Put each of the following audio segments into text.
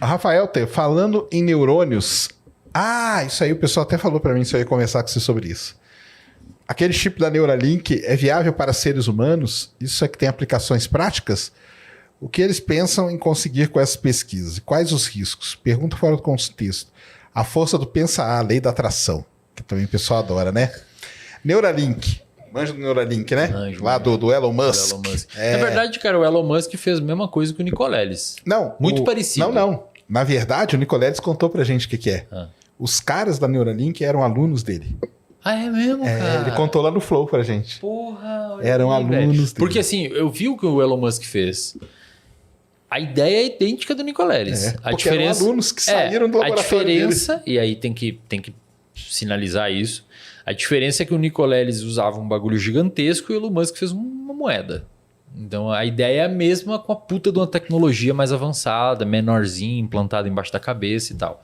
Rafael, falando em neurônios... isso aí o pessoal até falou para mim, se eu ia conversar com você sobre isso. Aquele chip da Neuralink é viável para seres humanos? Isso é que tem aplicações práticas? O que eles pensam em conseguir com essas pesquisas? E quais os riscos? Pergunta fora do contexto. A força do pensar, a lei da atração, que também o pessoal adora, né? Neuralink. Manja do Neuralink, né? Lá do Elon Musk. Elon Musk. Na verdade, cara, o Elon Musk fez a mesma coisa que o Nicoleles. Não. Muito parecido. Não. Na verdade, o Nicoleles contou pra gente o que é. Os caras da Neuralink eram alunos dele. Ah, é mesmo, cara? Ele contou lá no Flow pra gente. Porra, olha eram aí, alunos dele. Porque assim, eu vi o que o Elon Musk fez. A ideia é idêntica do Nicoleles. Porque eram alunos que saíram do laboratório dele. A diferença, e aí tem que sinalizar isso, a diferença é que o Nicoleles usava um bagulho gigantesco e o Elon Musk fez uma moeda. Então a ideia é a mesma com a puta de uma tecnologia mais avançada, menorzinha, implantada embaixo da cabeça e tal.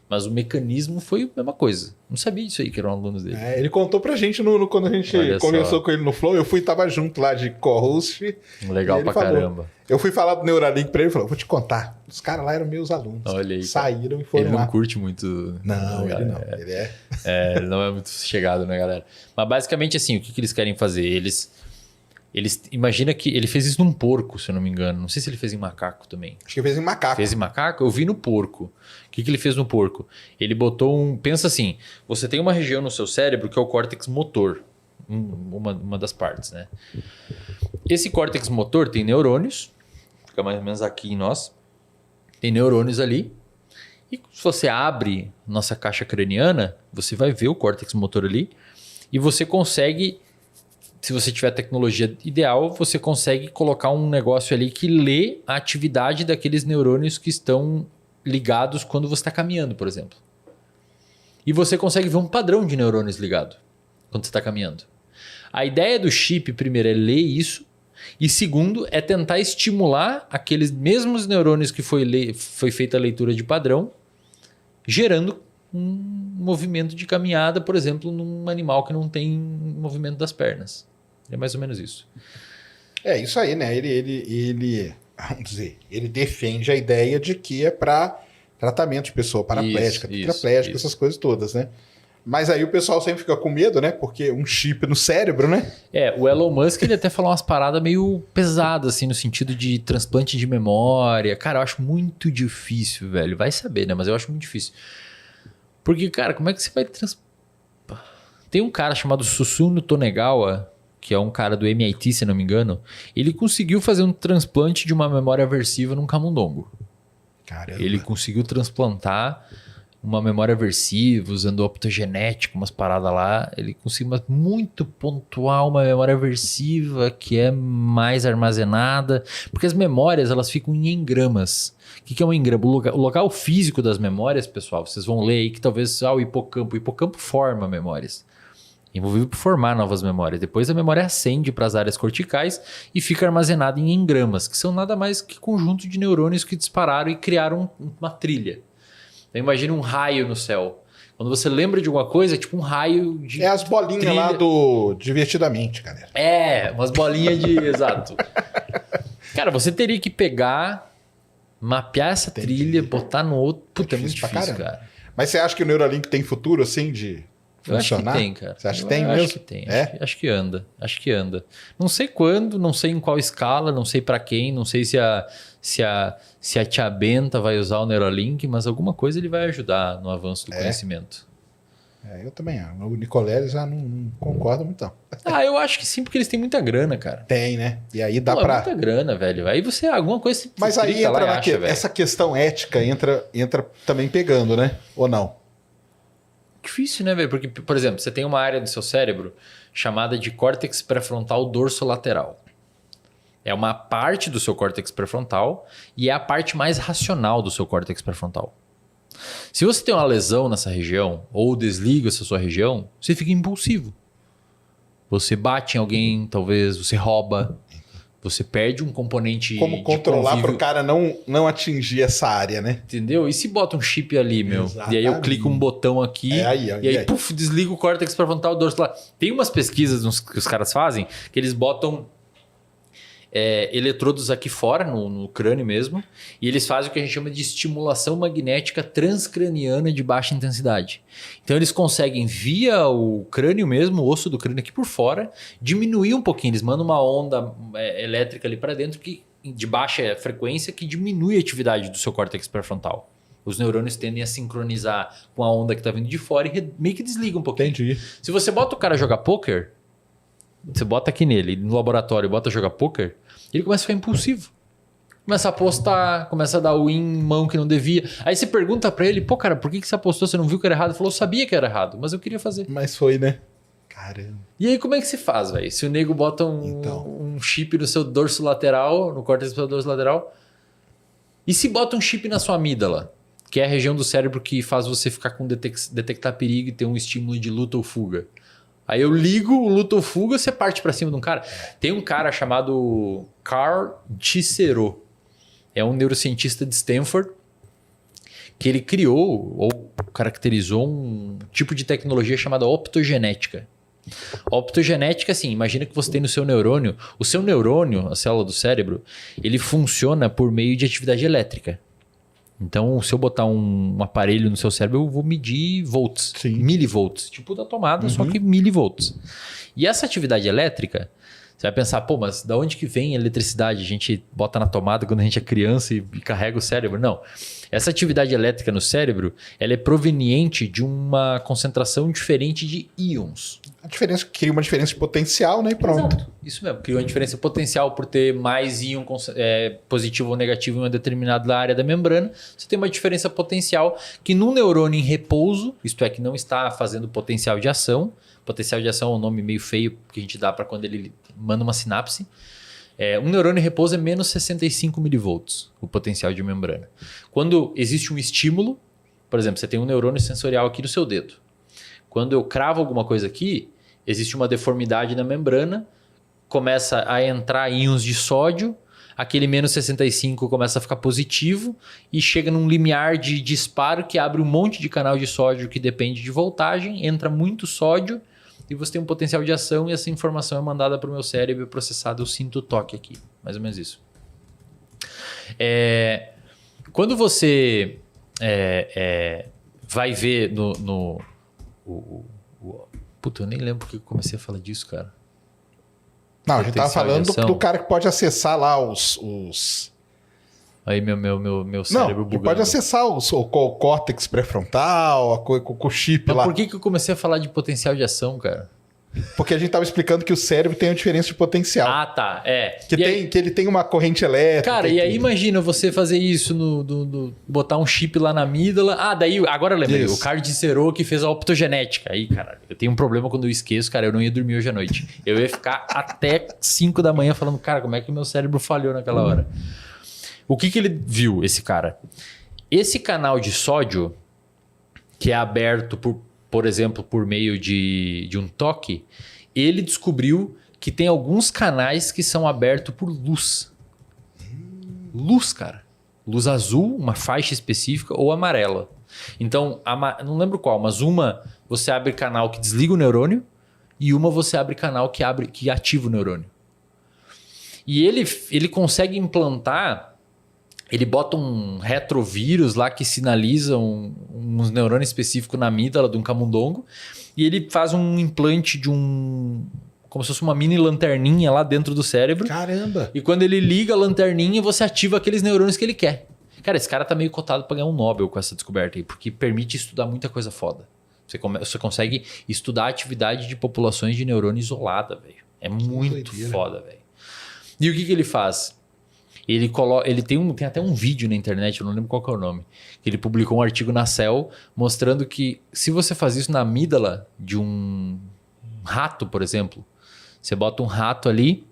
Mas o mecanismo foi a mesma coisa. Não sabia disso aí, que eram alunos dele. Ele contou pra gente quando a gente conversou com ele no Flow. Eu tava junto lá de co-host. Legal pra caramba. Eu fui falar do Neuralink pra ele e falou, vou te contar. Os caras lá eram meus alunos. Olha aí. Saíram e foram lá. Ele não lá. curte muito... Não, ele não. Ele ele não é muito chegado, né, galera? Mas basicamente assim, o que eles querem fazer? Eles imagina que ele fez isso num porco, se eu não me engano. Não sei se ele fez em macaco também. Acho que ele fez em macaco. Fez em macaco? Eu vi no porco. O que ele fez no porco? Ele botou pensa assim, você tem uma região no seu cérebro que é o córtex motor. Uma das partes, né? Esse córtex motor tem neurônios. Fica mais ou menos aqui em nós. Tem neurônios ali. E se você abre nossa caixa craniana, você vai ver o córtex motor ali. E você consegue... Se você tiver a tecnologia ideal, você consegue colocar um negócio ali que lê a atividade daqueles neurônios que estão ligados quando você está caminhando, por exemplo. E você consegue ver um padrão de neurônios ligado quando você está caminhando. A ideia do chip, primeiro, é ler isso. E segundo, é tentar estimular aqueles mesmos neurônios que foi feita a leitura de padrão, gerando um movimento de caminhada, por exemplo, num animal que não tem movimento das pernas. É mais ou menos isso. É isso aí, né? Vamos dizer, ele defende a ideia de que é para tratamento de pessoa paraplégica, tetraplégica, essas coisas todas, né? Mas aí o pessoal sempre fica com medo, né? Porque um chip no cérebro, né? O Elon Musk, ele até falou umas paradas meio pesadas, assim, no sentido de transplante de memória. Cara, eu acho muito difícil, velho. Vai saber, né? Mas eu acho muito difícil. Porque, cara, como é que você vai... Tem um cara chamado Susumu Tonegawa, que é um cara do MIT, se não me engano. Ele conseguiu fazer um transplante de uma memória aversiva num camundongo. Caramba. Ele conseguiu transplantar uma memória aversiva, usando optogenética, umas paradas lá. Ele conseguiu muito pontual uma memória aversiva que é mais armazenada. Porque as memórias, elas ficam em engramas. O que é um engrama? O local físico das memórias, pessoal, vocês vão ler aí que talvez o hipocampo. O hipocampo forma memórias. Envolvido por formar novas memórias. Depois a memória ascende para as áreas corticais e fica armazenada em engramas, que são nada mais que conjunto de neurônios que dispararam e criaram uma trilha. Então imagina um raio no céu. Quando você lembra de alguma coisa, é tipo um raio de... É as bolinhas trilha. Lá do Divertidamente, galera. Umas bolinhas de... Exato. Cara, você teria que pegar, mapear essa trilha, botar no outro... Puta, é muito difícil, cara. Mas você acha que o Neuralink tem futuro, assim, de... Eu acho que tem, cara. Você acha que tem mesmo? Acho que tem. Acho que anda. Acho que anda. Não sei quando, não sei em qual escala, não sei para quem, não sei se a tia Benta vai usar o Neuralink, mas alguma coisa ele vai ajudar no avanço do conhecimento. Eu também. O Nicoleles já não concorda muito, não. Eu acho que sim, porque eles têm muita grana, cara. Tem, né? E aí dá pra... muita grana, velho. Aí você, alguma coisa... Mas aí entra essa questão ética, entra também pegando, né? Ou não? Difícil, né, velho? Porque, por exemplo, você tem uma área do seu cérebro chamada de córtex pré-frontal dorsolateral. É uma parte do seu córtex pré-frontal e é a parte mais racional do seu córtex pré-frontal. Se você tem uma lesão nessa região ou desliga essa sua região, você fica impulsivo. Você bate em alguém, talvez, você rouba, você perde um componente. Como controlar para o cara não atingir essa área, né? Entendeu? E se bota um chip ali, meu? Exatamente. E aí eu clico um botão aqui e aí, puf, desliga o córtex pré-frontal dorsolateral. Tem umas pesquisas que os caras fazem que eles botam eletrodos aqui fora, no crânio mesmo, e eles fazem o que a gente chama de estimulação magnética transcraniana de baixa intensidade. Então eles conseguem, via o crânio mesmo, o osso do crânio aqui por fora, diminuir um pouquinho. Eles mandam uma onda elétrica ali para dentro de baixa frequência que diminui a atividade do seu córtex pré-frontal. Os neurônios tendem a sincronizar com a onda que está vindo de fora e meio que desliga um pouquinho. Entendi. Se você bota o cara a jogar poker, você bota aqui nele, no laboratório, bota a jogar poker, ele começa a ficar impulsivo. Começa a apostar, começa a dar win em mão que não devia. Aí você pergunta pra ele, pô, cara, por que você apostou? Você não viu que era errado? Ele falou, eu sabia que era errado, mas eu queria fazer. Mas foi, né? Caramba. E aí como é que se faz, velho? Se o nego bota um chip no seu dorso lateral, no córtex do seu dorso lateral, e se bota um chip na sua amígdala, que é a região do cérebro que faz você ficar com detectar perigo e ter um estímulo de luta ou fuga. Aí eu ligo o luta ou fuga, você parte pra cima de um cara. Tem um cara chamado Carl Cicero. É um neurocientista de Stanford que ele criou ou caracterizou um tipo de tecnologia chamada optogenética. Optogenética, assim, imagina que você tem no seu neurônio. O seu neurônio, a célula do cérebro, ele funciona por meio de atividade elétrica. Então, se eu botar um aparelho no seu cérebro, eu vou medir volts, milivolts, tipo da tomada, só que milivolts. E essa atividade elétrica, você vai pensar, pô, mas da onde que vem a eletricidade? A gente bota na tomada quando a gente é criança e carrega o cérebro? Não. Essa atividade elétrica no cérebro, ela é proveniente de uma concentração diferente de íons. A diferença cria uma diferença de potencial, né? E pronto. Exato. Isso mesmo, cria uma diferença potencial por ter mais íon positivo ou negativo em uma determinada área da membrana. Você tem uma diferença potencial que num neurônio em repouso, isto é, que não está fazendo potencial de ação. Potencial de ação é um nome meio feio que a gente dá para quando ele manda uma sinapse. Um neurônio em repouso é menos 65 milivolts, o potencial de membrana. Quando existe um estímulo, por exemplo, você tem um neurônio sensorial aqui no seu dedo. Quando eu cravo alguma coisa aqui, existe uma deformidade na membrana, começa a entrar íons de sódio, aquele menos 65 começa a ficar positivo e chega num limiar de disparo que abre um monte de canal de sódio que depende de voltagem, entra muito sódio, e você tem um potencial de ação e essa informação é mandada para o meu cérebro e processada. Eu sinto o toque aqui. Mais ou menos isso. Quando você vai ver Puta, eu nem lembro porque eu comecei a falar disso, cara. Não, a gente tava falando do cara que pode acessar lá os... Aí meu cérebro bugando. Que pode acessar o córtex pré-frontal, com o chip Mas lá. por que eu comecei a falar de potencial de ação, cara? Porque a gente tava explicando que o cérebro tem uma diferença de potencial. Ah, tá. Que ele tem uma corrente elétrica. Cara, e aí imagina você fazer isso, botar um chip lá na amígdala. Daí, agora eu lembrei, o Carl Cicero que fez a optogenética. Aí, cara, eu tenho um problema quando eu esqueço, cara, eu não ia dormir hoje à noite. Eu ia ficar até 5 da manhã falando, cara, como é que o meu cérebro falhou naquela hora? O que ele viu, esse cara? Esse canal de sódio, que é aberto, por exemplo, por meio de um toque, ele descobriu que tem alguns canais que são abertos por luz. Luz, cara. Luz azul, uma faixa específica, ou amarela. Então, não lembro qual, mas uma você abre canal que desliga o neurônio e uma você abre canal que ativa o neurônio. E ele consegue implantar... Ele bota um retrovírus lá que sinaliza uns neurônios específicos na amígdala de um camundongo e ele faz um implante de como se fosse uma mini lanterninha lá dentro do cérebro. Caramba! E quando ele liga a lanterninha, você ativa aqueles neurônios que ele quer. Cara, esse cara tá meio cotado para ganhar um Nobel com essa descoberta aí, porque permite estudar muita coisa foda. Você consegue estudar a atividade de populações de neurônio isolada, velho. É muito foda, velho. E o que ele faz? Ele tem até um vídeo na internet, eu não lembro qual que é o nome, que ele publicou um artigo na Cell mostrando que se você faz isso na amígdala de um rato, por exemplo, você bota um rato ali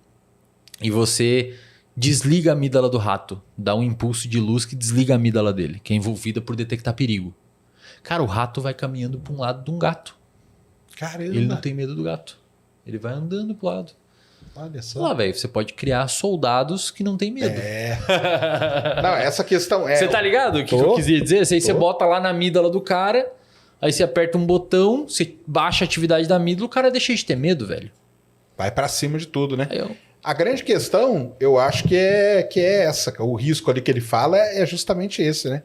e você desliga a amígdala do rato, dá um impulso de luz que desliga a amígdala dele, que é envolvida por detectar perigo. Cara, o rato vai caminhando para um lado de um gato. Caramba! Ele não tem medo do gato. Ele vai andando pro lado. Olha só. Lá, velho, você pode criar soldados que não tem medo. Não, essa questão Você tá ligado o que eu quis dizer? Aí você bota lá na amígdala do cara, aí você aperta um botão, você baixa a atividade da amígdala, o cara deixa de ter medo, velho. Vai pra cima de tudo, né? A grande questão, eu acho que é essa. O risco ali que ele fala é justamente esse, né?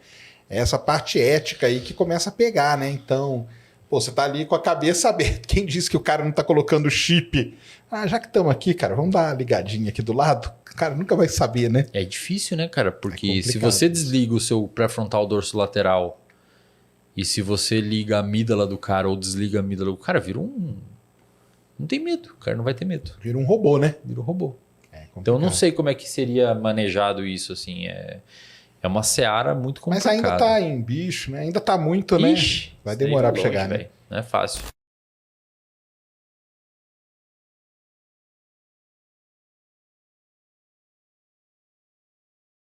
É essa parte ética aí que começa a pegar, né? Então, pô, você tá ali com a cabeça aberta. Quem disse que o cara não tá colocando chip? Ah, já que estamos aqui, cara, vamos dar uma ligadinha aqui do lado? O cara nunca vai saber, né? É difícil, né, cara? Porque É se você desliga o seu pré-frontal dorsolateral e se você liga a amígdala do cara ou desliga a amígdala do cara, vira um... Não tem medo, o cara não vai ter medo. Vira um robô, né? Vira um robô. É Então eu não sei como é que seria manejado isso, assim. É uma seara muito Mas complicada. ainda tá em bicho, né? Ainda tá muito, né? Ixi, Vai isso daí demorar vai pra chegar, longe, né? velho. Não é fácil.